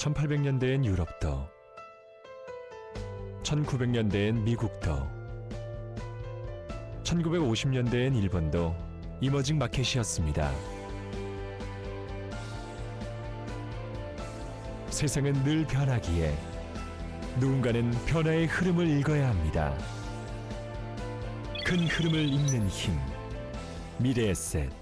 1800년대엔 유럽도, 1900년대엔 미국도, 1950년대엔 일본도 이머징 마켓이었습니다. 세상은 늘 변하기에 누군가는 변화의 흐름을 읽어야 합니다. 큰 흐름을 읽는 힘, 미래에셋.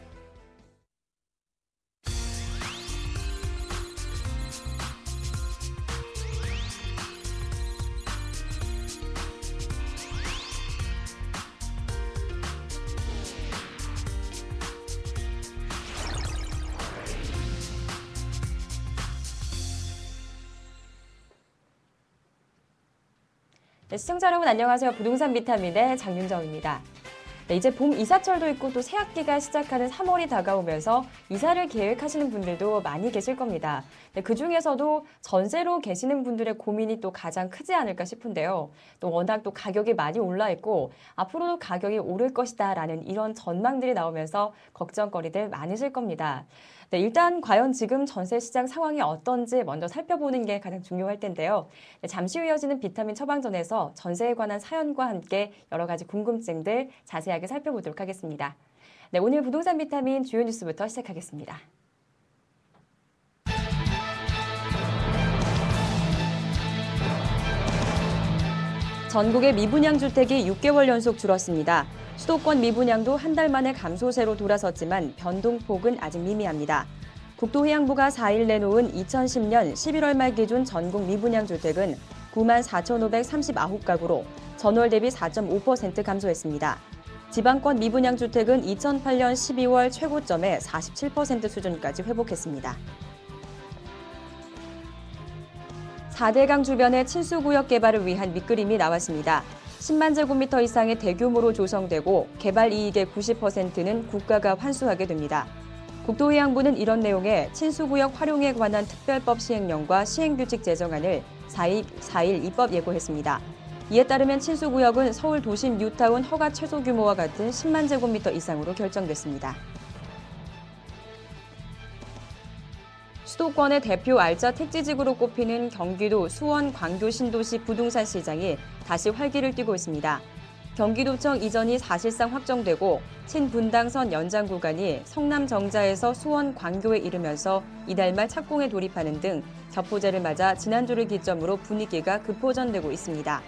네, 시청자 여러분 안녕하세요. 부동산 비타민의 장윤정입니다. 네, 이제 봄 이사철도 있고 또 새학기가 시작하는 3월이 다가오면서 이사를 계획하시는 분들도 많이 계실 겁니다. 네, 그중에서도 전세로 계시는 분들의 고민이 또 가장 크지 않을까 싶은데요. 또 워낙 또 가격이 많이 올라 있고 앞으로도 가격이 오를 것이다라는 이런 전망들이 나오면서 걱정거리들 많으실 겁니다. 네, 일단 과연 지금 전세 시장 상황이 어떤지 먼저 살펴보는 게 가장 중요할 텐데요. 네, 잠시 후 이어지는 비타민 처방전에서 전세에 관한 사연과 함께 여러 가지 궁금증들 자세하게 살펴보도록 하겠습니다. 네, 오늘 부동산 비타민 주요 뉴스부터 시작하겠습니다. 전국의 미분양 주택이 6개월 연속 줄었습니다. 수도권 미분양도 한 달 만에 감소세로 돌아섰지만 변동폭은 아직 미미합니다. 국토해양부가 4일 내놓은 2010년 11월 말 기준 전국 미분양 주택은 94,539가구로 전월 대비 4.5% 감소했습니다. 지방권 미분양 주택은 2008년 12월 최고점에 47% 수준까지 회복했습니다. 4대강 주변의 친수구역 개발을 위한 밑그림이 나왔습니다. 10만 제곱미터 이상의 대규모로 조성되고 개발 이익의 90%는 국가가 환수하게 됩니다. 국토해양부는 이런 내용의 친수구역 활용에 관한 특별법 시행령과 시행규칙 제정안을 4일 입법 예고했습니다. 이에 따르면 친수구역은 서울 도심 뉴타운 허가 최소 규모와 같은 10만 제곱미터 이상으로 결정됐습니다. 수도권의 대표 알짜 택지지구로 꼽히는 경기도 수원 광교 신도시 부동산 시장이 다시 활기를 띠고 있습니다. 경기도청 이전이 사실상 확정되고 친분당선 연장 구간이 성남 정자에서 수원 광교에 이르면서 이달 말 착공에 돌입하는 등 겹포제를 맞아 지난주를 기점으로 분위기가 급호전되고 있습니다.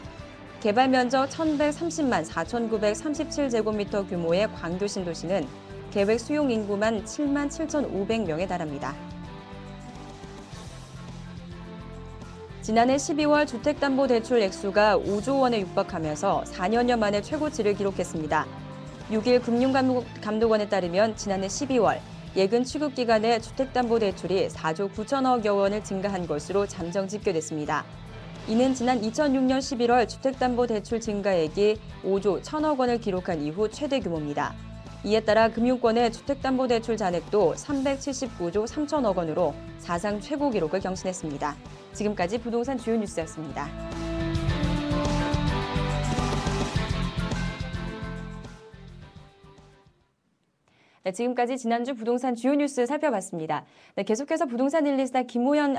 개발 면적 1,130만 4,937제곱미터 규모의 광교 신도시는 계획 수용 인구만 7만 7,500명에 달합니다. 지난해 12월 주택담보대출 액수가 5조 원에 육박하면서 4년여 만에 최고치를 기록했습니다. 6일 금융감독원에 따르면 지난해 12월 예금 취급 기간에 주택담보대출이 4조 9천억여 원을 증가한 것으로 잠정 집계됐습니다. 이는 지난 2006년 11월 주택담보대출 증가액이 5조 1천억 원을 기록한 이후 최대 규모입니다. 이에 따라 금융권의 주택담보대출 잔액도 379조 3천억 원으로 사상 최고 기록을 경신했습니다. 지금까지 부동산 주요 뉴스였습니다. 네, 지금까지 지난주 부동산 주요 뉴스 살펴봤습니다. 네, 계속해서 부동산 일리스타 김현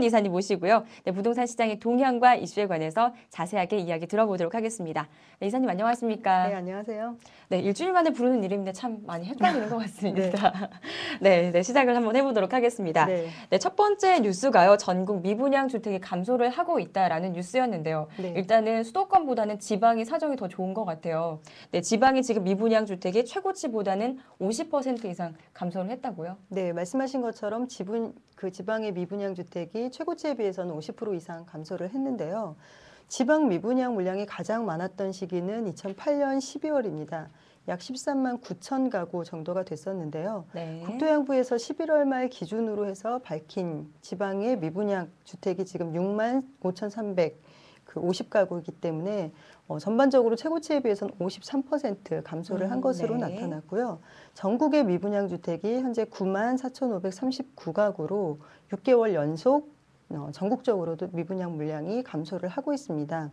이사님 모시고요. 네, 부동산 시장의 동향과 이슈에 관해서 자세하게 이야기 들어보도록 하겠습니다. 네, 이사님 안녕하십니까? 네, 안녕하세요. 네, 일주일 만에 부르는 이름인데 참 많이 헷갈리는 것 같습니다. 네, 시작을 한번 해보도록 하겠습니다. 네. 네, 첫 번째 뉴스가요. 전국 미분양 주택이 감소를 하고 있다라는 뉴스였는데요. 네. 일단은 수도권보다는 지방이 사정이 더 좋은 것 같아요. 네, 지방이 지금 미분양 주택이 최고치보다는 50% 이상 감소를 했다고요? 네, 말씀하신 것처럼 지방의 미분양 주택이 최고치에 비해서는 50% 이상 감소를 했는데요. 지방 미분양 물량이 가장 많았던 시기는 2008년 12월입니다. 약 13만 9천 가구 정도가 됐었는데요. 네. 국토해양부에서 11월 말 기준으로 해서 밝힌 지방의 미분양 주택이 지금 6만 5,300 50가구이기 때문에 전반적으로 최고치에 비해서는 53% 감소를 한 것으로 네. 나타났고요. 전국의 미분양 주택이 현재 9만 4,539가구로 6개월 연속 전국적으로도 미분양 물량이 감소를 하고 있습니다.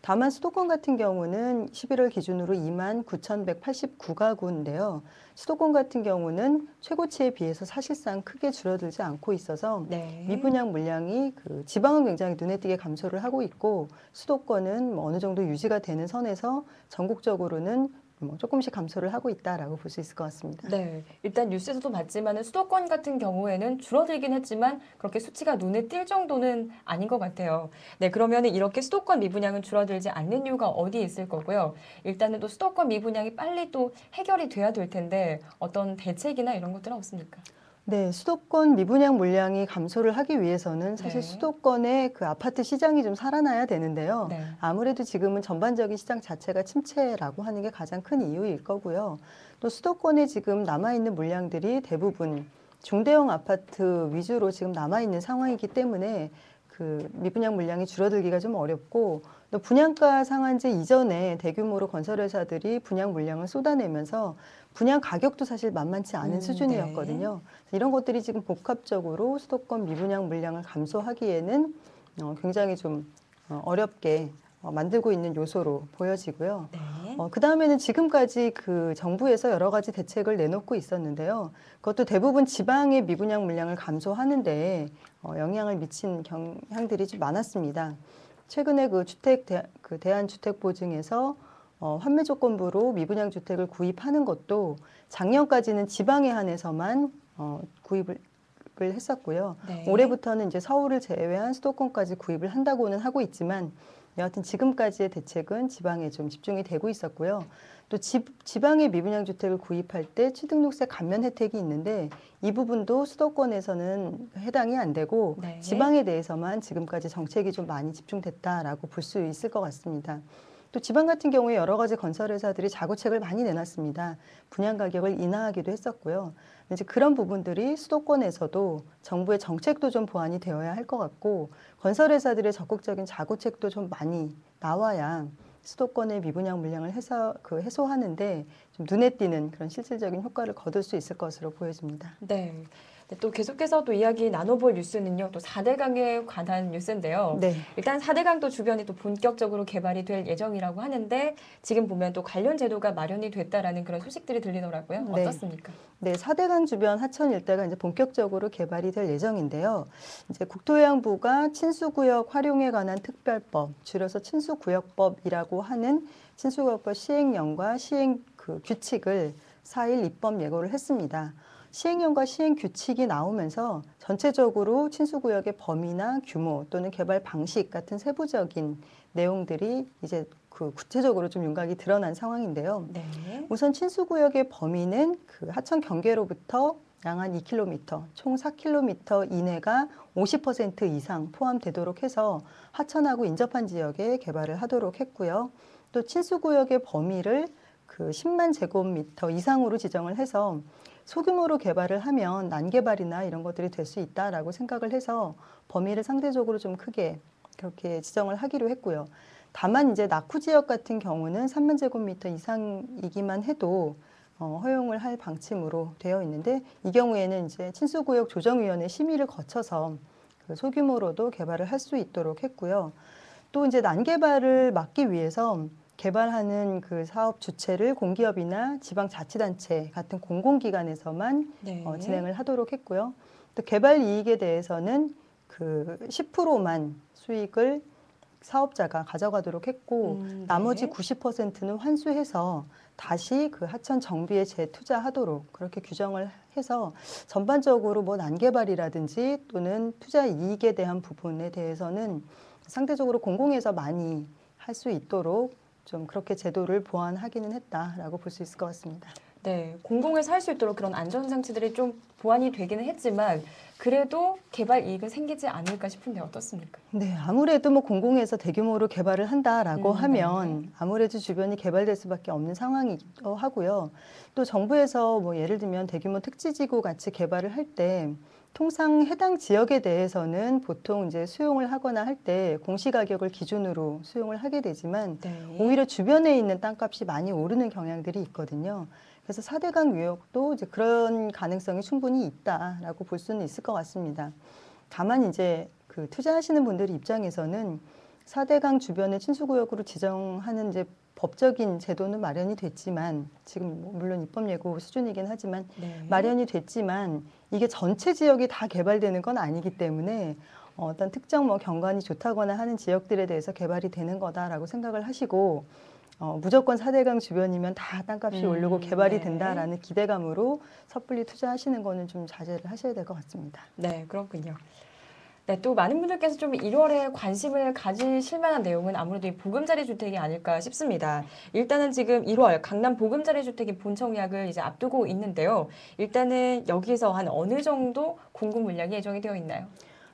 다만 수도권 같은 경우는 11월 기준으로 29,189가구인데요. 수도권 같은 경우는 최고치에 비해서 사실상 크게 줄어들지 않고 있어서 네. 미분양 물량이 그 지방은 굉장히 눈에 띄게 감소를 하고 있고 수도권은 뭐 어느 정도 유지가 되는 선에서 전국적으로는 뭐 조금씩 감소를 하고 있다라고 볼 수 있을 것 같습니다. 네, 일단 뉴스에서도 봤지만 수도권 같은 경우에는 줄어들긴 했지만 그렇게 수치가 눈에 띌 정도는 아닌 것 같아요. 네, 그러면 이렇게 수도권 미분양은 줄어들지 않는 이유가 어디에 있을 거고요. 일단은 또 수도권 미분양이 빨리 또 해결이 돼야 될 텐데 어떤 대책이나 이런 것들은 없습니까? 네, 수도권 미분양 물량이 감소를 하기 위해서는 사실 네. 수도권의 그 아파트 시장이 좀 살아나야 되는데요. 네. 아무래도 지금은 전반적인 시장 자체가 침체라고 하는 게 가장 큰 이유일 거고요. 또 수도권에 지금 남아있는 물량들이 대부분 중대형 아파트 위주로 지금 남아있는 상황이기 때문에 그 미분양 물량이 줄어들기가 좀 어렵고 또 분양가 상한제 이전에 대규모로 건설회사들이 분양 물량을 쏟아내면서 분양 가격도 사실 만만치 않은 수준이었거든요. 이런 것들이 지금 복합적으로 수도권 미분양 물량을 감소하기에는 굉장히 좀 어렵게 만들고 있는 요소로 보여지고요. 네. 그 다음에는 지금까지 그 정부에서 여러 가지 대책을 내놓고 있었는데요. 그것도 대부분 지방의 미분양 물량을 감소하는데 영향을 미친 경향들이 좀 많았습니다. 최근에 그 대한주택보증에서 환매 조건부로 미분양 주택을 구입하는 것도 작년까지는 지방에 한해서만 구입을 했었고요. 네. 올해부터는 이제 서울을 제외한 수도권까지 구입을 한다고는 하고 있지만 여하튼 지금까지의 대책은 지방에 좀 집중이 되고 있었고요. 또 지방의 미분양 주택을 구입할 때 취등록세 감면 혜택이 있는데 이 부분도 수도권에서는 해당이 안 되고 네. 지방에 대해서만 지금까지 정책이 좀 많이 집중됐다라고 볼 수 있을 것 같습니다. 또 지방 같은 경우에 여러 가지 건설회사들이 자구책을 많이 내놨습니다. 분양 가격을 인하하기도 했었고요. 이제 그런 부분들이 수도권에서도 정부의 정책도 좀 보완이 되어야 할 것 같고 건설회사들의 적극적인 자구책도 좀 많이 나와야 수도권의 미분양 물량을 해소하는데 좀 눈에 띄는 그런 실질적인 효과를 거둘 수 있을 것으로 보여집니다. 네. 네, 또 계속해서 또 이야기 나눠볼 뉴스는요. 또 4대강에 관한 뉴스인데요. 네. 일단 4대강도 주변이 또 본격적으로 개발이 될 예정이라고 하는데 지금 보면 또 관련 제도가 마련이 됐다라는 그런 소식들이 들리더라고요. 네. 어떻습니까? 네, 4대강 주변 하천 일대가 이제 본격적으로 개발이 될 예정인데요. 이제 국토해양부가 친수구역 활용에 관한 특별법, 줄여서 친수구역법이라고 하는 친수구역법 시행령과 시행 그 규칙을 4일 입법 예고를 했습니다. 시행령과 시행 규칙이 나오면서 전체적으로 친수구역의 범위나 규모 또는 개발 방식 같은 세부적인 내용들이 이제 그 구체적으로 좀 윤곽이 드러난 상황인데요. 네. 우선 친수구역의 범위는 그 하천 경계로부터 양 한 2km, 총 4km 이내가 50% 이상 포함되도록 해서 하천하고 인접한 지역에 개발을 하도록 했고요. 또 친수구역의 범위를 그 10만 제곱미터 이상으로 지정을 해서 소규모로 개발을 하면 난개발이나 이런 것들이 될 수 있다라고 생각을 해서 범위를 상대적으로 좀 크게 그렇게 지정을 하기로 했고요. 다만 이제 낙후 지역 같은 경우는 3만 제곱미터 이상이기만 해도 허용을 할 방침으로 되어 있는데 이 경우에는 이제 친수구역 조정위원회 심의를 거쳐서 그 소규모로도 개발을 할 수 있도록 했고요. 또 이제 난개발을 막기 위해서 개발하는 그 사업 주체를 공기업이나 지방자치단체 같은 공공기관에서만 네. 진행을 하도록 했고요. 또 개발 이익에 대해서는 그 10%만 수익을 사업자가 가져가도록 했고 나머지 네. 90%는 환수해서 다시 그 하천 정비에 재투자하도록 그렇게 규정을 해서 전반적으로 뭐 난개발이라든지 또는 투자 이익에 대한 부분에 대해서는 상대적으로 공공에서 많이 할 수 있도록 좀 그렇게 제도를 보완하기는 했다라고 볼 수 있을 것 같습니다. 네, 공공에서 할 수 있도록 그런 안전장치들이 좀 보완이 되기는 했지만 그래도 개발 이익은 생기지 않을까 싶은데 어떻습니까? 네, 아무래도 뭐 공공에서 대규모로 개발을 한다라고 네. 하면 아무래도 주변이 개발될 수밖에 없는 상황이기도 하고요. 또 정부에서 뭐 예를 들면 대규모 특지지구 같이 개발을 할 때 통상 해당 지역에 대해서는 보통 이제 수용을 하거나 할 때 공시가격을 기준으로 수용을 하게 되지만 네. 오히려 주변에 있는 땅값이 많이 오르는 경향들이 있거든요. 그래서 4대강 유역도 이제 그런 가능성이 충분히 있다라고 볼 수는 있을 것 같습니다. 다만 이제 그 투자하시는 분들 입장에서는 4대강 주변의 친수구역으로 지정하는 이제 법적인 제도는 마련이 됐지만 지금 물론 입법 예고 수준이긴 하지만 네. 마련이 됐지만 이게 전체 지역이 다 개발되는 건 아니기 때문에 어떤 특정 뭐 경관이 좋다거나 하는 지역들에 대해서 개발이 되는 거다라고 생각을 하시고 무조건 4대강 주변이면 다 땅값이 오르고 개발이 네. 된다라는 기대감으로 섣불리 투자하시는 거는 좀 자제를 하셔야 될 것 같습니다. 네, 그렇군요. 네, 또 많은 분들께서 좀 1월에 관심을 가지실 만한 내용은 아무래도 이 보금자리 주택이 아닐까 싶습니다. 일단은 지금 1월 강남 보금자리 주택이 본청약을 이제 앞두고 있는데요. 일단은 여기서 한 어느 정도 공급 물량이 예정이 되어 있나요?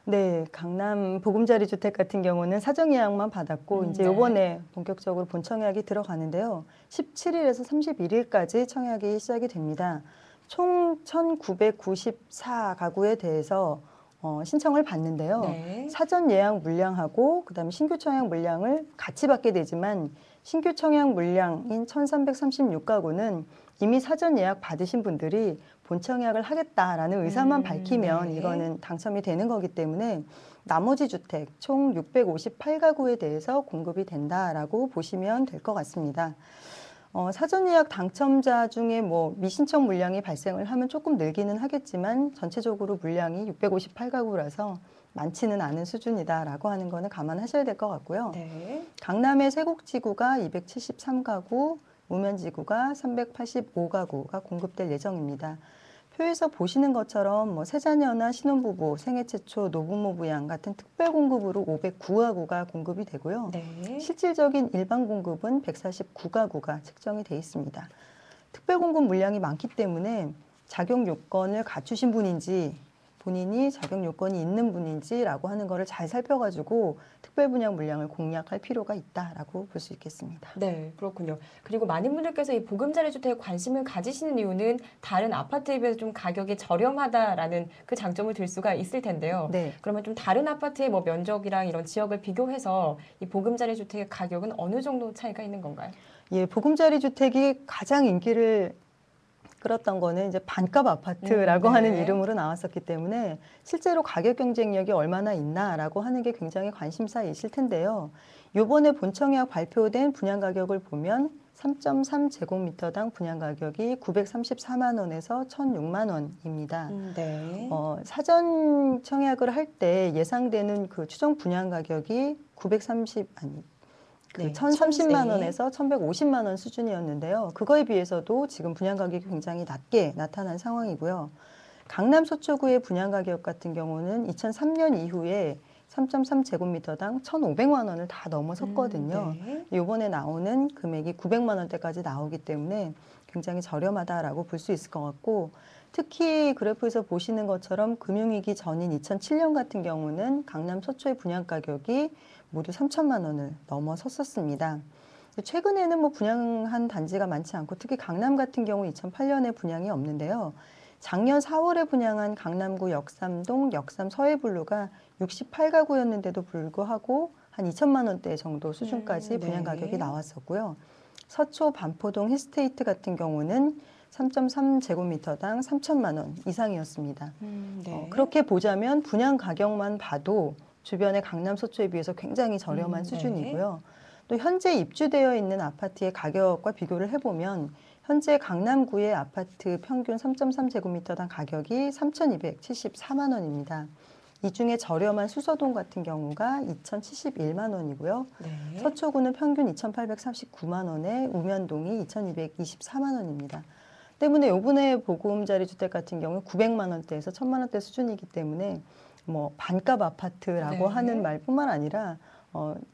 네, 강남 보금자리 주택 같은 경우는 사전 예약만 받았고 이제 네. 이번에 본격적으로 본청약이 들어가는데요. 17일에서 31일까지 청약이 시작이 됩니다. 총 1,994가구에 대해서 신청을 받는데요. 네. 사전 예약 물량하고 그다음에 신규 청약 물량을 같이 받게 되지만 신규 청약 물량인 1,336가구는 이미 사전 예약 받으신 분들이 본청약을 하겠다라는 의사만 밝히면 네. 이거는 당첨이 되는 거기 때문에 나머지 주택 총 658가구에 대해서 공급이 된다라고 보시면 될 것 같습니다. 사전 예약 당첨자 중에 뭐 미신청 물량이 발생을 하면 조금 늘기는 하겠지만 전체적으로 물량이 658가구라서 많지는 않은 수준이다라고 하는 거는 감안하셔야 될 것 같고요. 네. 강남의 세곡지구가 273가구, 우면지구가 385가구가 공급될 예정입니다. 표에서 보시는 것처럼 뭐 세자녀나 신혼부부, 생애 최초 노부모 부양 같은 특별 공급으로 509가구가 공급이 되고요. 네. 실질적인 일반 공급은 149가구가 책정이 돼 있습니다. 특별 공급 물량이 많기 때문에 자격 요건을 갖추신 분인지 본인이 자격 요건이 있는 분인지라고 하는 거를 잘 살펴가지고 특별 분양 물량을 공략할 필요가 있다라고 볼 수 있겠습니다. 네, 그렇군요. 그리고 많은 분들께서 이 보금자리 주택에 관심을 가지시는 이유는 다른 아파트에 비해서 좀 가격이 저렴하다라는 그 장점을 들 수가 있을 텐데요. 네. 그러면 좀 다른 아파트의 뭐 면적이랑 이런 지역을 비교해서 이 보금자리 주택의 가격은 어느 정도 차이가 있는 건가요? 예, 보금자리 주택이 가장 인기를 끌었던 거는 이제 반값 아파트라고 네. 하는 이름으로 나왔었기 때문에 실제로 가격 경쟁력이 얼마나 있나라고 하는 게 굉장히 관심사이실 텐데요. 요번에 본청약 발표된 분양 가격을 보면 3.3제곱미터당 분양 가격이 934만 원에서 1,006만 원입니다. 네. 사전 청약을 할 때 예상되는 그 추정 분양 가격이 1,030만 원에서 1,150만 원 수준이었는데요. 그거에 비해서도 지금 분양 가격이 굉장히 낮게 나타난 상황이고요. 강남 서초구의 분양 가격 같은 경우는 2003년 이후에 3.3제곱미터당 1,500만 원을 다 넘어섰거든요. 네. 이번에 나오는 금액이 900만 원대까지 나오기 때문에 굉장히 저렴하다라고 볼 수 있을 것 같고 특히 그래프에서 보시는 것처럼 금융위기 전인 2007년 같은 경우는 강남 서초의 분양 가격이 모두 3천만 원을 넘어섰었습니다. 최근에는 뭐 분양한 단지가 많지 않고 특히 강남 같은 경우 2008년에 분양이 없는데요. 작년 4월에 분양한 강남구 역삼동 역삼 서해블루가 68가구였는데도 불구하고 한 2천만 원대 정도 수준까지 분양 가격이 나왔었고요. 서초 반포동 힐스테이트 같은 경우는 3.3제곱미터당 3천만 원 이상이었습니다. 네. 그렇게 보자면 분양 가격만 봐도 주변의 강남 서초에 비해서 굉장히 저렴한 수준이고요. 또 현재 입주되어 있는 아파트의 가격과 비교를 해보면 현재 강남구의 아파트 평균 3.3제곱미터당 가격이 3,274만 원입니다. 이 중에 저렴한 수서동 같은 경우가 2,071만 원이고요. 네. 서초구는 평균 2,839만 원에 우면동이 2,224만 원입니다. 때문에 요번에 보금자리 주택 같은 경우 900만 원대에서 1,000만 원대 수준이기 때문에 뭐 반값 아파트라고 네. 하는 말뿐만 아니라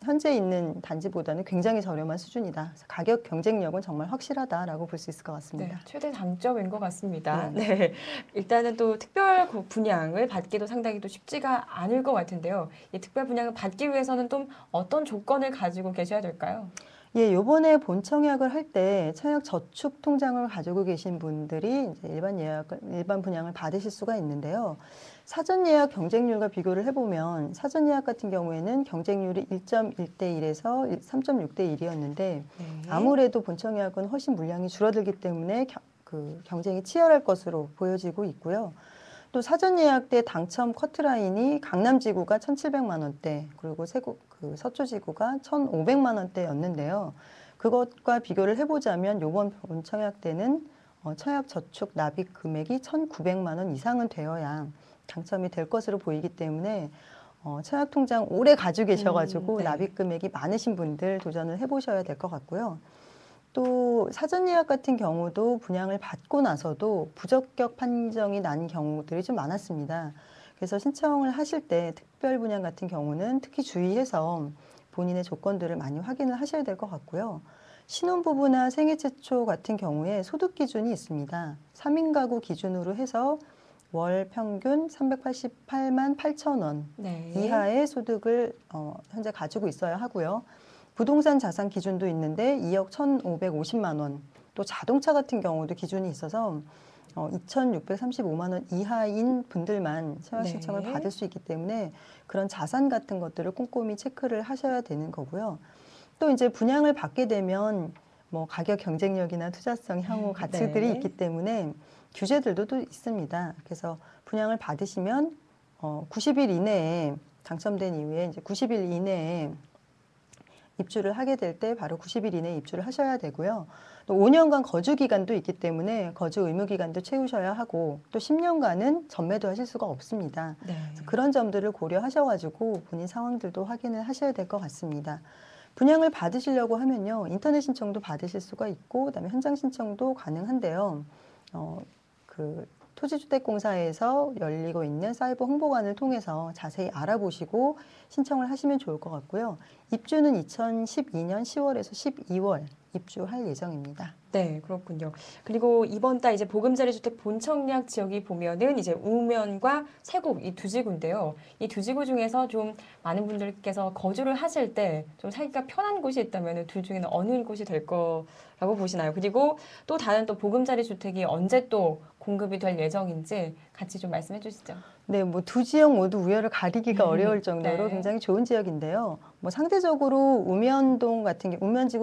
현재 있는 단지보다는 굉장히 저렴한 수준이다. 그래서 가격 경쟁력은 정말 확실하다라고 볼 수 있을 것 네, 같습니다. 최대 장점인 것 같습니다. 네. 일단은 또 특별 분양을 받기도 상당히 또 쉽지가 않을 것 같은데요. 이 특별 분양을 받기 위해서는 좀 어떤 조건을 가지고 계셔야 될까요? 예, 요번에 본청약을 할 때 청약 저축 통장을 가지고 계신 분들이 이제 일반 분양을 받으실 수가 있는데요. 사전 예약 경쟁률과 비교를 해보면 사전 예약 같은 경우에는 경쟁률이 1.1대 1에서 3.6대 1이었는데 네. 아무래도 본청약은 훨씬 물량이 줄어들기 때문에 그 경쟁이 치열할 것으로 보여지고 있고요. 또 또 사전 예약대 당첨 커트라인이 강남지구가 1,700만 원대, 그리고 서초지구가 1,500만 원대였는데요. 그것과 비교를 해보자면 이번 본청약 때는 청약 저축 납입 금액이 1,900만 원 이상은 되어야 당첨이 될 것으로 보이기 때문에 청약 통장 오래 가지고 계셔가지고 네. 납입 금액이 많으신 분들 도전을 해보셔야 될 것 같고요. 또 사전 예약 같은 경우도 분양을 받고 나서도 부적격 판정이 난 경우들이 좀 많았습니다. 그래서 신청을 하실 때 특별 분양 같은 경우는 특히 주의해서 본인의 조건들을 많이 확인을 하셔야 될 것 같고요. 신혼부부나 생애 최초 같은 경우에 소득 기준이 있습니다. 3인 가구 기준으로 해서 월 평균 388만 8천 원 네. 이하의 소득을 현재 가지고 있어야 하고요. 부동산 자산 기준도 있는데 2억 1,550만 원, 또 자동차 같은 경우도 기준이 있어서 2,635만 원 이하인 분들만 청약 네. 신청을 받을 수 있기 때문에 그런 자산 같은 것들을 꼼꼼히 체크를 하셔야 되는 거고요. 또 이제 분양을 받게 되면 뭐 가격 경쟁력이나 투자성 향후 가치들이 네. 있기 때문에 규제들도 또 있습니다. 그래서 분양을 받으시면 90일 이내에 당첨된 이후에 이제 90일 이내에 입주를 하게 될 때 바로 90일 이내에 입주를 하셔야 되고요. 또 5년간 거주 기간도 있기 때문에 거주 의무 기간도 채우셔야 하고 또 10년간은 전매도 하실 수가 없습니다. 네. 그래서 그런 점들을 고려하셔가지고 본인 상황들도 확인을 하셔야 될 것 같습니다. 분양을 받으시려고 하면요, 인터넷 신청도 받으실 수가 있고, 그다음에 현장 신청도 가능한데요. 토지주택공사에서 열리고 있는 사이버 홍보관을 통해서 자세히 알아보시고 신청을 하시면 좋을 것 같고요. 입주는 2012년 10월에서 12월 입주할 예정입니다. 네, 그렇군요. 그리고 이번 달 이제 보금자리 주택 본청약 지역이 보면은 이제 우면과 세곡 이 두 지구인데요. 이 두 지구 중에서 좀 많은 분들께서 거주를 하실 때 좀 살기가 편한 곳이 있다면 둘 중에는 어느 곳이 될 거라고 보시나요? 그리고 또 다른 또 보금자리 주택이 언제 또 공급이 될 예정인지 같이 좀 말씀해 주시죠. 네, 뭐 두 지역 모두 우열을 가리기가 어려울 정도로 네. 굉장히 좋은 지역인데요. 뭐 상대적으로 우면지구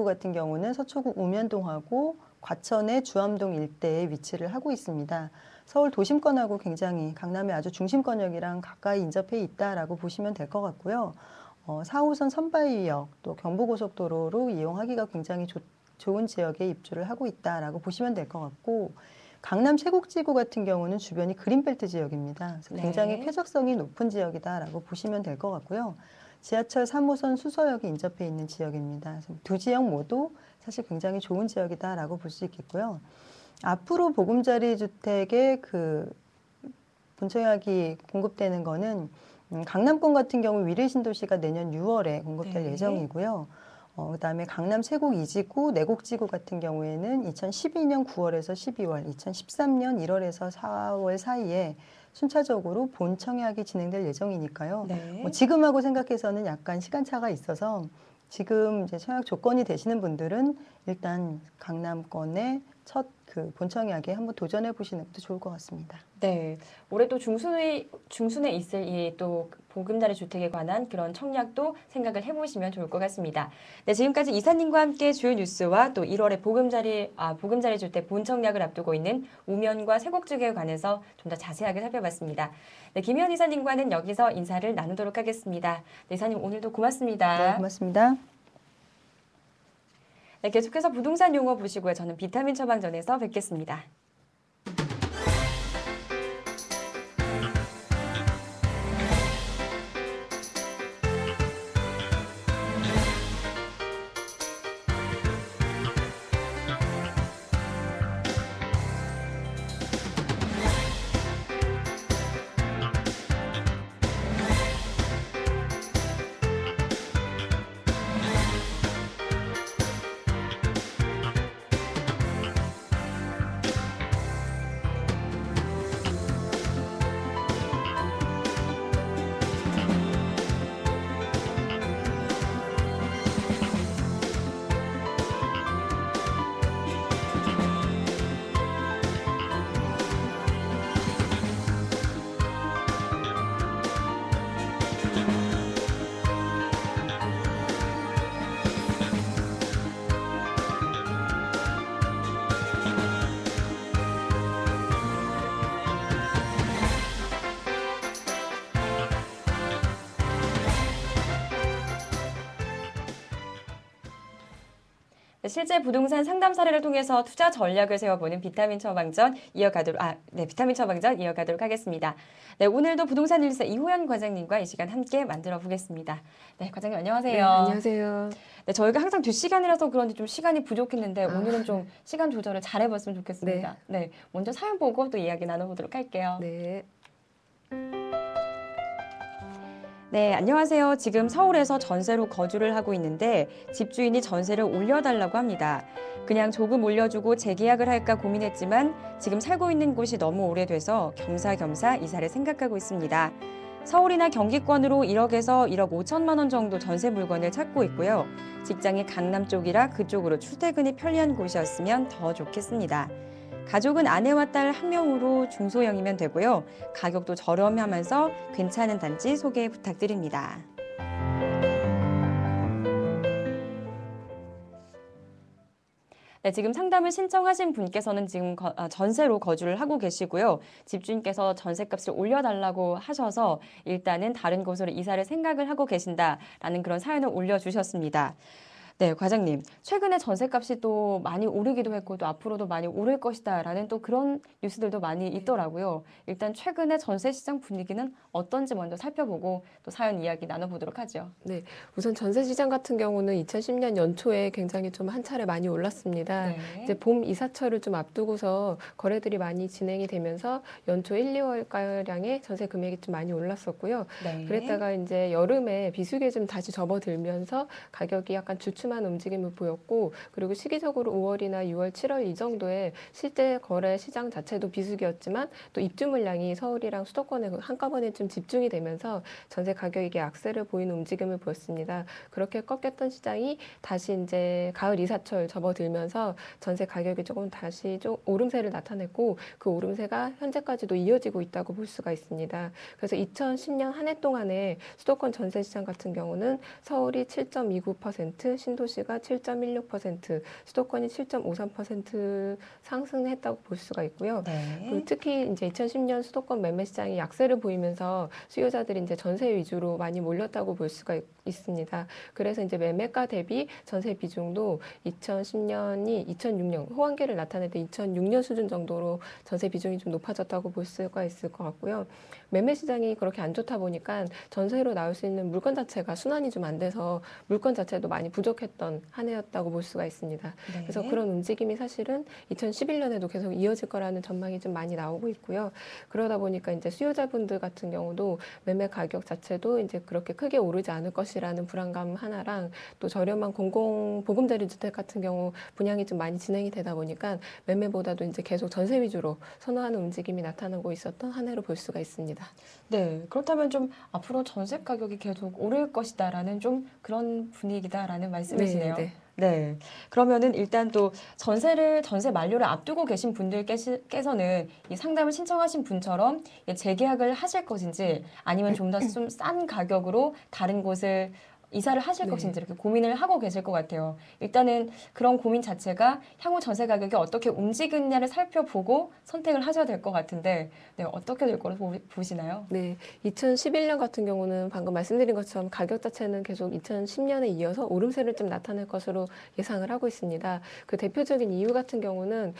같은 경우는 서초구 우면동하고 과천의 주암동 일대에 위치를 하고 있습니다. 서울 도심권하고 굉장히 강남의 아주 중심권역이랑 가까이 인접해 있다라고 보시면 될 것 같고요. 4호선 선바위역 또 경부고속도로로 이용하기가 굉장히 좋은 지역에 입주를 하고 있다라고 보시면 될 것 같고, 강남 세곡지구 같은 경우는 주변이 그린벨트 지역입니다. 그래서 굉장히 네. 쾌적성이 높은 지역이다라고 보시면 될 것 같고요. 지하철 3호선 수서역이 인접해 있는 지역입니다. 그래서 두 지역 모두 사실 굉장히 좋은 지역이다라고 볼 수 있겠고요. 앞으로 보금자리 주택의 본청약이 공급되는 거는 강남권 같은 경우 위례신도시가 내년 6월에 공급될 네. 예정이고요. 그다음에 강남 세곡 2지구, 내곡지구 같은 경우에는 2012년 9월에서 12월, 2013년 1월에서 4월 사이에 순차적으로 본청약이 진행될 예정이니까요. 네. 뭐 지금하고 생각해서는 약간 시간차가 있어서 지금 이제 청약 조건이 되시는 분들은 일단 강남권의 첫 본청약에 한번 도전해 보시는 것도 좋을 것 같습니다. 네, 올해 또 중순에 있을 이 또 보금자리 주택에 관한 그런 청약도 생각을 해보시면 좋을 것 같습니다. 네, 지금까지 이사님과 함께 주요 뉴스와 또 1월에 보금자리 주택 본청약을 앞두고 있는 우면과 세곡 지구에 관해서 좀 더 자세하게 살펴봤습니다. 네, 김희연 이사님과는 여기서 인사를 나누도록 하겠습니다. 네, 이사님 오늘도 고맙습니다. 네, 고맙습니다. 네, 계속해서 부동산 용어 보시고요. 저는 비타민 처방전에서 뵙겠습니다. 실제 부동산 상담 사례를 통해서 투자 전략을 세워보는 비타민 처방전 비타민 처방전 이어가도록 하겠습니다. 네, 오늘도 부동산 1사 이호연 과장님과 이 시간 함께 만들어 보겠습니다. 네, 과장님 안녕하세요. 네, 안녕하세요. 네, 저희가 항상 뒷시간이라서 그런지 좀 시간이 부족했는데 오늘은 좀 시간 조절을 잘해봤으면 좋겠습니다. 네, 먼저 사연 보고 또 이야기 나눠보도록 할게요. 네. 네, 안녕하세요. 지금 서울에서 전세로 거주를 하고 있는데 집주인이 전세를 올려달라고 합니다. 그냥 조금 올려주고 재계약을 할까 고민했지만 지금 살고 있는 곳이 너무 오래돼서 겸사겸사 이사를 생각하고 있습니다. 서울이나 경기권으로 1억에서 1억 5천만 원 정도 전세 물건을 찾고 있고요. 직장이 강남 쪽이라 그쪽으로 출퇴근이 편리한 곳이었으면 더 좋겠습니다. 가족은 아내와 딸 한 명으로 중소형이면 되고요. 가격도 저렴하면서 괜찮은 단지 소개 부탁드립니다. 네, 지금 상담을 신청하신 분께서는 지금 전세로 거주를 하고 계시고요. 집주인께서 전세값을 올려달라고 하셔서 일단은 다른 곳으로 이사를 생각을 하고 계신다라는 그런 사연을 올려주셨습니다. 네, 과장님. 최근에 전세값이 또 많이 오르기도 했고 또 앞으로도 많이 오를 것이다라는 또 그런 뉴스들도 많이 있더라고요. 일단 최근에 전세 시장 분위기는 어떤지 먼저 살펴보고 또 사연 이야기 나눠보도록 하죠. 네. 우선 전세 시장 같은 경우는 2010년 연초에 굉장히 좀 한 차례 많이 올랐습니다. 네. 이제 봄 이사철을 좀 앞두고서 거래들이 많이 진행이 되면서 연초 1, 2월가량의 전세 금액이 좀 많이 올랐었고요. 네. 그랬다가 이제 여름에 비수기에 좀 다시 접어들면서 가격이 약간 주춤한 움직임을 보였고, 그리고 시기적으로 5월이나 6월, 7월 이 정도에 실제 거래 시장 자체도 비수기였지만 또 입주 물량이 서울이랑 수도권에 한꺼번에 좀 집중이 되면서 전세 가격이 악세를 보이는 움직임을 보였습니다. 그렇게 꺾였던 시장이 다시 이제 가을 이사철 접어들면서 전세 가격이 조금 다시 좀 오름세를 나타냈고, 그 오름세가 현재까지도 이어지고 있다고 볼 수가 있습니다. 그래서 2010년 한 해 동안에 수도권 전세 시장 같은 경우는 서울이 7.29%, 신도시가 7.16%, 수도권이 7.53% 상승했다고 볼 수가 있고요. 네. 그리고 특히 이제 2010년 수도권 매매 시장이 약세를 보이면서 수요자들이 이제 전세 위주로 많이 몰렸다고 볼 수가 있습니다. 그래서 이제 매매가 대비 전세 비중도 2010년이 2006년 호황기를 나타낼 때 2006년 수준 정도로 전세 비중이 좀 높아졌다고 볼 수가 있을 것 같고요. 매매 시장이 그렇게 안 좋다 보니까 전세로 나올 수 있는 물건 자체가 순환이 좀 안 돼서 물건 자체도 많이 부족했던 한 해였다고 볼 수가 있습니다. 네. 그래서 그런 움직임이 사실은 2011년에도 계속 이어질 거라는 전망이 좀 많이 나오고 있고요. 그러다 보니까 이제 수요자분들 같은 경우도 매매 가격 자체도 이제 그렇게 크게 오르지 않을 것이라는 불안감 하나랑 또 저렴한 공공 보금자리 주택 같은 경우 분양이 좀 많이 진행이 되다 보니까 매매보다도 이제 계속 전세 위주로 선호하는 움직임이 나타나고 있었던 한 해로 볼 수가 있습니다. 네, 그렇다면 좀 앞으로 전세 가격이 계속 오를 것이다라는 좀 그런 분위기다라는 말씀이시네요. 네. 네. 그러면은 일단 또 전세 만료를 앞두고 계신 분들께서는 이 상담을 신청하신 분처럼 재계약을 하실 것인지 아니면 좀 더 좀 싼 가격으로 다른 곳을 이사를 하실 네. 것인지 이렇게 고민을 하고 계실 것 같아요. 일단은 그런 고민 자체가 향후 전세 가격이 어떻게 움직이느냐를 살펴보고 선택을 하셔야 될 것 같은데, 네, 어떻게 될 거라고 보시나요? 네, 2011년 같은 경우는 방금 말씀드린 것처럼 가격 자체는 계속 2010년에 이어서 오름세를 좀 나타낼 것으로 예상을 하고 있습니다. 그 대표적인 이유 같은 경우는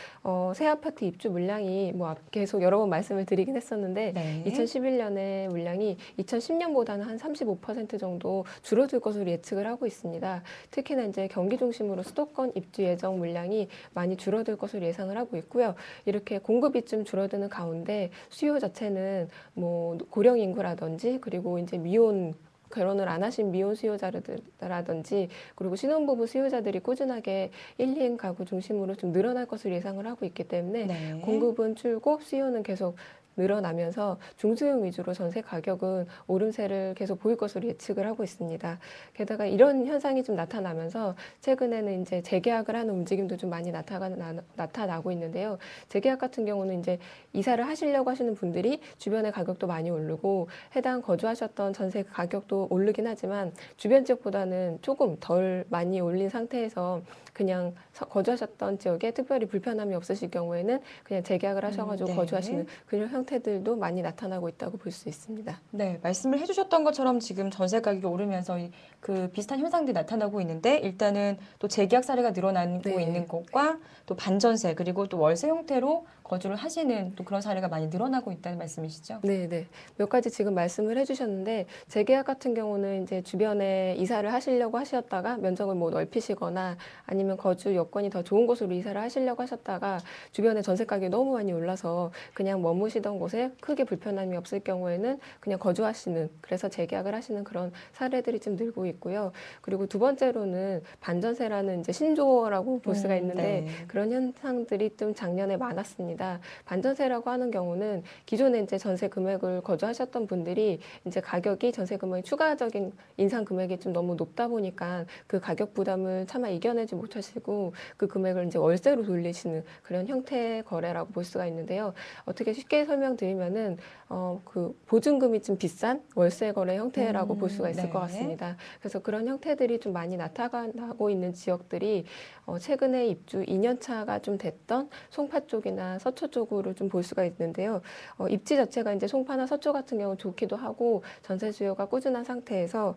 새 아파트 입주 물량이 계속 여러 번 말씀을 드리긴 했었는데 네. 2011년에 물량이 2010년보다는 한 35% 정도 줄어들 것으로 예측을 하고 있습니다. 특히나 이제 경기 중심으로 수도권 입주 예정 물량이 많이 줄어들 것으로 예상을 하고 있고요. 이렇게 공급이 좀 줄어드는 가운데 수요 자체는 뭐 고령 인구라든지 그리고 이제 결혼을 안 하신 미혼 수요자라든지 그리고 신혼부부 수요자들이 꾸준하게 1, 2인 가구 중심으로 좀 늘어날 것으로 예상을 하고 있기 때문에 네. 공급은 줄고 수요는 계속 늘어나면서 중소형 위주로 전세 가격은 오름세를 계속 보일 것으로 예측을 하고 있습니다. 게다가 이런 현상이 좀 나타나면서 최근에는 이제 재계약을 하는 움직임도 좀 많이 나타나고 있는데요. 재계약 같은 경우는 이제 이사를 하시려고 하시는 분들이 주변의 가격도 많이 오르고 해당 거주하셨던 전세 가격도 오르긴 하지만 주변 지역보다는 조금 덜 많이 올린 상태에서 그냥 거주하셨던 지역에 특별히 불편함이 없으실 경우에는 그냥 재계약을 하셔가지고 네. 거주하시는 그런 형태들도 많이 나타나고 있다고 볼 수 있습니다. 네, 말씀을 해주셨던 것처럼 지금 전세 가격이 오르면서 그 비슷한 현상들이 나타나고 있는데 일단은 또 재계약 사례가 늘어나고 네. 있는 것과 또 반전세 그리고 또 월세 형태로 거주를 하시는 또 그런 사례가 많이 늘어나고 있다는 말씀이시죠? 네, 네. 몇 가지 지금 말씀을 해주셨는데 재계약 같은 경우는 이제 주변에 이사를 하시려고 하셨다가 면적을 뭐 넓히시거나 아니면 거주 여건이 더 좋은 곳으로 이사를 하시려고 하셨다가 주변에 전세 가격이 너무 많이 올라서 그냥 머무시던 곳에 크게 불편함이 없을 경우에는 그냥 거주하시는 그래서 재계약을 하시는 그런 사례들이 좀 늘고 있고요. 그리고 두 번째로는 반전세라는 이제 신조어라고 볼 수가 있는데 네. 그런 현상들이 좀 작년에 많았습니다. 반전세라고 하는 경우는 기존에 이제 전세 금액을 거주하셨던 분들이 이제 가격이 전세 금액이 추가적인 인상 금액이 좀 너무 높다 보니까 그 가격 부담을 차마 이겨내지 못하시고 그 금액을 이제 월세로 돌리시는 그런 형태의 거래라고 볼 수가 있는데요. 어떻게 쉽게 설명드리면은 그 보증금이 좀 비싼 월세 거래 형태라고 볼 수가 있을 네. 것 같습니다. 그래서 그런 형태들이 좀 많이 나타나고 있는 지역들이 최근에 입주 2년 차가 좀 됐던 송파 쪽이나 서초 쪽으로 좀 볼 수가 있는데요. 입지 자체가 이제 송파나 서초 같은 경우 좋기도 하고 전세 수요가 꾸준한 상태에서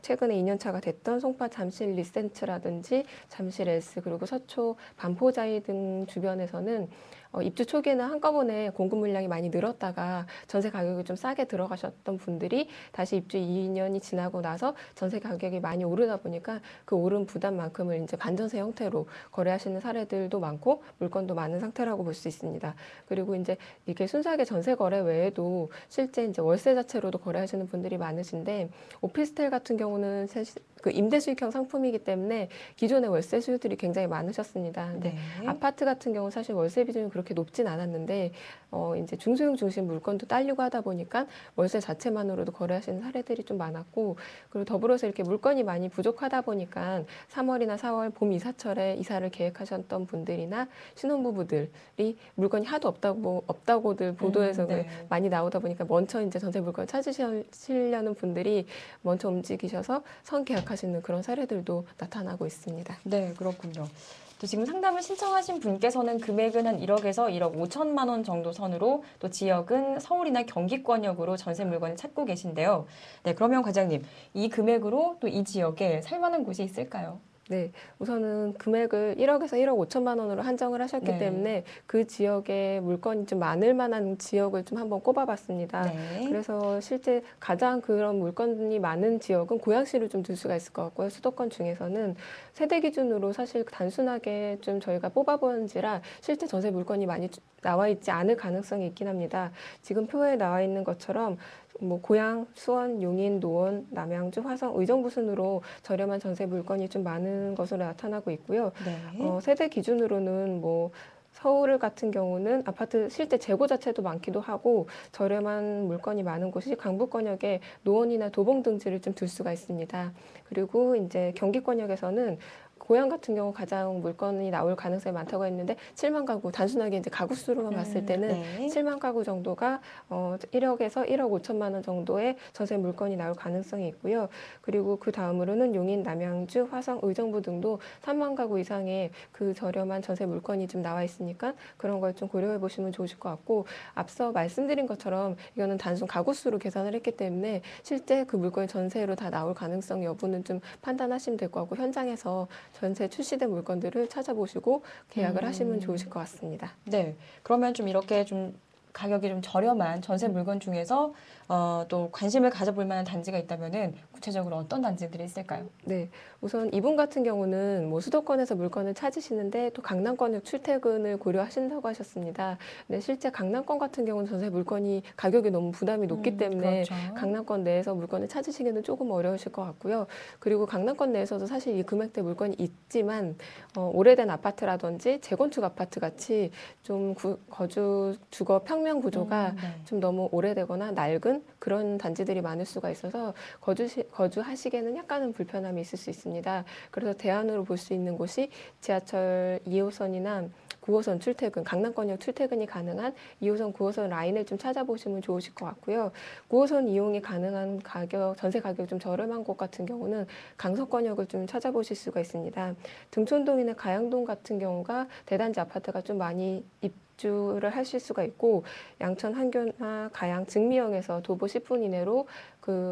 최근에 2년 차가 됐던 송파 잠실 리센츠라든지 잠실 S 그리고 서초 반포자이 등 주변에서는 입주 초기에는 한꺼번에 공급 물량이 많이 늘었다가 전세 가격이 좀 싸게 들어가셨던 분들이 다시 입주 2년이 지나고 나서 전세 가격이 많이 오르다 보니까 그 오른 부담만큼을 이제 반전세 형태로 거래하시는 사례들도 많고 물건도 많은 상태라고 볼 수 있습니다. 그리고 이제 이렇게 순수하게 전세 거래 외에도 실제 이제 월세 자체로도 거래하시는 분들이 많으신데 오피스텔 같은 경우는 사실 그 임대 수익형 상품이기 때문에 기존의 월세 수요들이 굉장히 많으셨습니다. 근데 네. 아파트 같은 경우 사실 월세 비중이 그렇게 높진 않았는데 이제 중소형 중심 물건도 딸리고 하다 보니까 월세 자체만으로도 거래하시는 사례들이 좀 많았고 그리고 더불어서 이렇게 물건이 많이 부족하다 보니까 3월이나 4월 봄 이사철에 이사를 계획하셨던 분들이나 신혼부부들이 물건이 하도 없다고들 보도에서 네. 많이 나오다 보니까 먼저 이제 전세 물건을 찾으시려는 분들이 먼저 움직이셔서 선계약하시는 그런 사례들도 나타나고 있습니다. 네, 그렇군요. 또 지금 상담을 신청하신 분께서는 금액은 한 1억에서 1억 5천만 원 정도 선으로 또 지역은 서울이나 경기권역으로 전세 물건을 찾고 계신데요. 네, 그러면 과장님, 이 금액으로 또 이 지역에 살만한 곳이 있을까요? 네, 우선은 금액을 1억에서 1억 5천만 원으로 한정을 하셨기 네. 때문에 그 지역에 물건이 좀 많을 만한 지역을 좀 한번 꼽아봤습니다. 네. 그래서 실제 가장 그런 물건이 많은 지역은 고양시를 좀 들 수가 있을 것 같고요. 수도권 중에서는 세대 기준으로 사실 단순하게 좀 저희가 뽑아본지라 실제 전세 물건이 많이 나와 있지 않을 가능성이 있긴 합니다. 지금 표에 나와 있는 것처럼 뭐 고양, 수원, 용인, 노원, 남양주, 화성, 의정부 순으로 저렴한 전세 물건이 좀 많은 것으로 나타나고 있고요. 네. 세대 기준으로는 뭐 서울 같은 경우는 아파트 실제 재고 자체도 많기도 하고 저렴한 물건이 많은 곳이 강북권역에 노원이나 도봉 등지를 좀 둘 수가 있습니다. 그리고 이제 경기권역에서는 고양 같은 경우 가장 물건이 나올 가능성이 많다고 했는데 7만 가구 단순하게 이제 가구 수로만 봤을 때는 네. 7만 가구 정도가 1억에서 1억 5천만 원 정도의 전세 물건이 나올 가능성이 있고요. 그리고 그 다음으로는 용인, 남양주, 화성, 의정부 등도 3만 가구 이상의 그 저렴한 전세 물건이 좀 나와 있으니까 그런 걸 좀 고려해 보시면 좋으실 것 같고 앞서 말씀드린 것처럼 이거는 단순 가구 수로 계산을 했기 때문에 실제 그 물건이 전세로 다 나올 가능성 여부는 좀 판단하시면 될 것 같고 현장에서 전세 출시된 물건들을 찾아보시고 계약을 하시면 좋으실 것 같습니다. 네. 그러면 좀 이렇게 좀 가격이 좀 저렴한 전세 물건 중에서 또 관심을 가져볼 만한 단지가 있다면은 구체적으로 어떤 단지들이 있을까요? 네, 우선 이분 같은 경우는 뭐 수도권에서 물건을 찾으시는데 또 강남권역 출퇴근을 고려하신다고 하셨습니다. 근데 실제 강남권 같은 경우는 전세 물건이 가격이 너무 부담이 높기 때문에 그렇죠. 강남권 내에서 물건을 찾으시기는 조금 어려우실 것 같고요. 그리고 강남권 내에서도 사실 이 금액대 물건이 있지만 오래된 아파트라든지 재건축 아파트 같이 좀 거주 주거 평면 구조가 네. 좀 너무 오래되거나 낡은 그런 단지들이 많을 수가 있어서 거주하시기에는 약간은 불편함이 있을 수 있습니다. 그래서 대안으로 볼 수 있는 곳이 지하철 2호선이나 9호선 출퇴근, 강남권역 출퇴근이 가능한 2호선, 9호선 라인을 좀 찾아보시면 좋으실 것 같고요. 9호선 이용이 가능한 가격, 전세 가격이 좀 저렴한 곳 같은 경우는 강서권역을 좀 찾아보실 수가 있습니다. 등촌동이나 가양동 같은 경우가 대단지 아파트가 좀 많이 입주를 하실 수가 있고, 양천 한교나 가양 증미역에서 도보 10분 이내로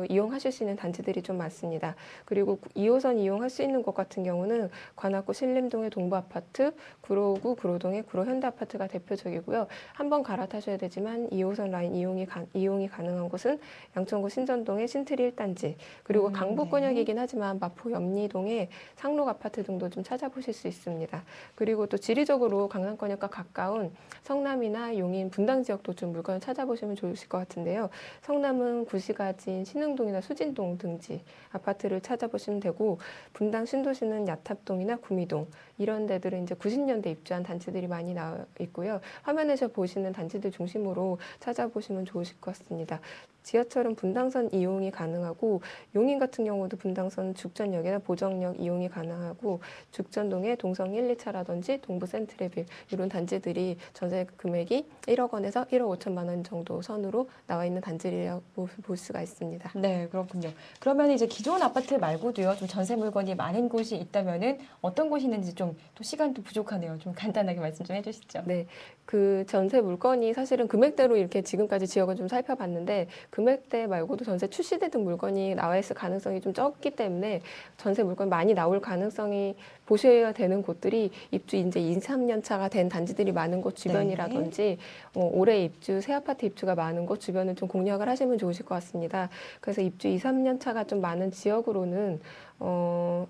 이용하실 수 있는 단지들이 좀 많습니다. 그리고 2호선 이용할 수 있는 곳 같은 경우는 관악구 신림동의 동부아파트, 구로구 구로동의 구로현대아파트가 대표적이고요. 한번 갈아타셔야 되지만 2호선 라인 이용이 가능한 곳은 양천구 신전동의 신트리 1단지, 그리고 강북권역이긴 하지만 마포 염리동의 상록 아파트 등도 좀 찾아보실 수 있습니다. 그리고 또 지리적으로 강남권역과 가까운 성남이나 용인, 분당 지역도 좀 물건을 찾아보시면 좋으실 것 같은데요. 성남은 구시가진 신흥동이나 수진동 등지 아파트를 찾아보시면 되고, 분당 신도시는 야탑동이나 구미동, 이런 데들은 이제 90년대 입주한 단지들이 많이 나와 있고요. 화면에서 보시는 단지들 중심으로 찾아보시면 좋으실 것 같습니다. 지하철은 분당선 이용이 가능하고, 용인 같은 경우도 분당선 죽전역이나 보정역 이용이 가능하고, 죽전동의 동성 1, 2차라든지 동부 센트레빌, 이런 단지들이 전세 금액이 1억 원에서 1억 5천만 원 정도 선으로 나와 있는 단지라고 볼 수가 있습니다. 네, 그렇군요. 그러면 이제 기존 아파트 말고도요, 좀 전세 물건이 많은 곳이 있다면은 어떤 곳이 있는지 좀 또 시간도 부족하네요. 좀 간단하게 말씀 좀 해주시죠. 네, 그 전세 물건이 사실은 금액대로 이렇게 지금까지 지역을 좀 살펴봤는데, 금액대 말고도 전세 출시되던 물건이 나와 있을 가능성이 좀 적기 때문에 전세 물건이 많이 나올 가능성이 보셔야 되는 곳들이 입주 이제 2, 3년 차가 된 단지들이 많은 곳 주변이라든지 올해 입주, 새 아파트 입주가 많은 곳 주변을 좀 공략을 하시면 좋으실 것 같습니다. 그래서 입주 2, 3년 차가 좀 많은 지역으로는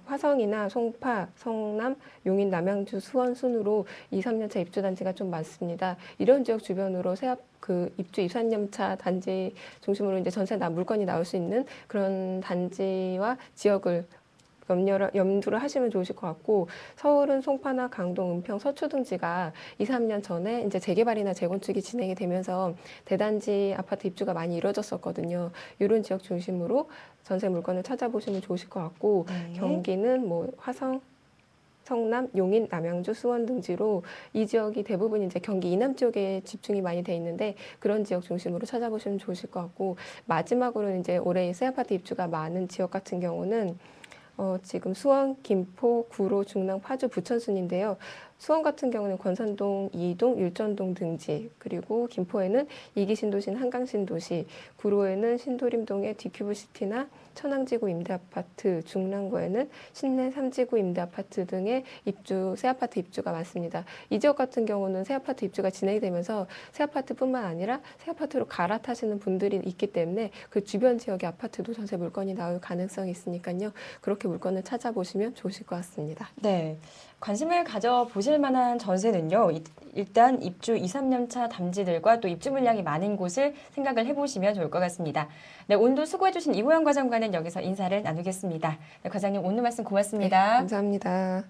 화성이나 송파, 성남, 용인, 남양주, 수원 순으로 2, 3년 차 입주 단지가 좀 많습니다. 이런 지역 주변으로 입주 2, 3년 차 단지 중심으로 이제 전세 물건이 나올 수 있는 그런 단지와 지역을 염두를 하시면 좋으실 것 같고, 서울은 송파나 강동, 은평, 서초 등지가 2, 3년 전에 이제 재개발이나 재건축이 진행이 되면서 대단지 아파트 입주가 많이 이루어졌었거든요. 이런 지역 중심으로 전세 물건을 찾아보시면 좋으실 것 같고, 경기는 뭐 화성, 성남, 용인, 남양주, 수원 등지로 이 지역이 대부분 이제 경기 이남 쪽에 집중이 많이 돼 있는데, 그런 지역 중심으로 찾아보시면 좋으실 것 같고, 마지막으로 이제 올해 새 아파트 입주가 많은 지역 같은 경우는 지금 수원, 김포, 구로, 중랑, 파주, 부천 순인데요. 수원 같은 경우는 권산동, 이동, 율전동 등지, 그리고 김포에는 이기신도시인 한강신도시, 구로에는 신도림동의 디큐브시티나 천왕지구 임대아파트, 중랑구에는 신내 3지구 임대아파트 등의 새 아파트 입주가 많습니다. 이 지역 같은 경우는 새 아파트 입주가 진행이 되면서 새 아파트뿐만 아니라 새 아파트로 갈아타시는 분들이 있기 때문에 그 주변 지역의 아파트도 전세 물건이 나올 가능성이 있으니까요. 그렇게 물건을 찾아보시면 좋으실 것 같습니다. 네. 관심을 가져보실 만한 전세는요, 일단 입주 2, 3년 차 단지들과 또 입주 물량이 많은 곳을 생각을 해보시면 좋을 것 같습니다. 네, 오늘도 수고해주신 이호영 과장과는 여기서 인사를 나누겠습니다. 네, 과장님 오늘 말씀 고맙습니다. 네, 감사합니다.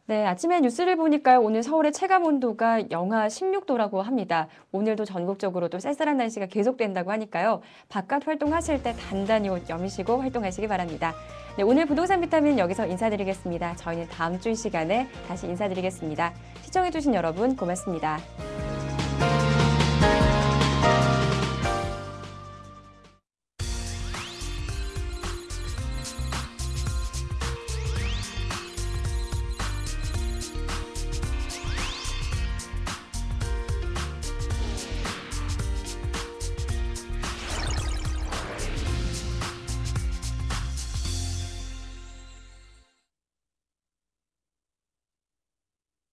네, 아침에 뉴스를 보니까요, 오늘 서울의 체감 온도가 영하 16도라고 합니다. 오늘도 전국적으로 또 쌀쌀한 날씨가 계속된다고 하니까요, 바깥 활동하실 때 단단히 옷 여미시고 활동하시기 바랍니다. 네, 오늘 부동산 비타민 여기서 인사드리겠습니다. 저희는 다음 주 이 시간에 다시 인사드리겠습니다. 시청해주신 여러분 고맙습니다.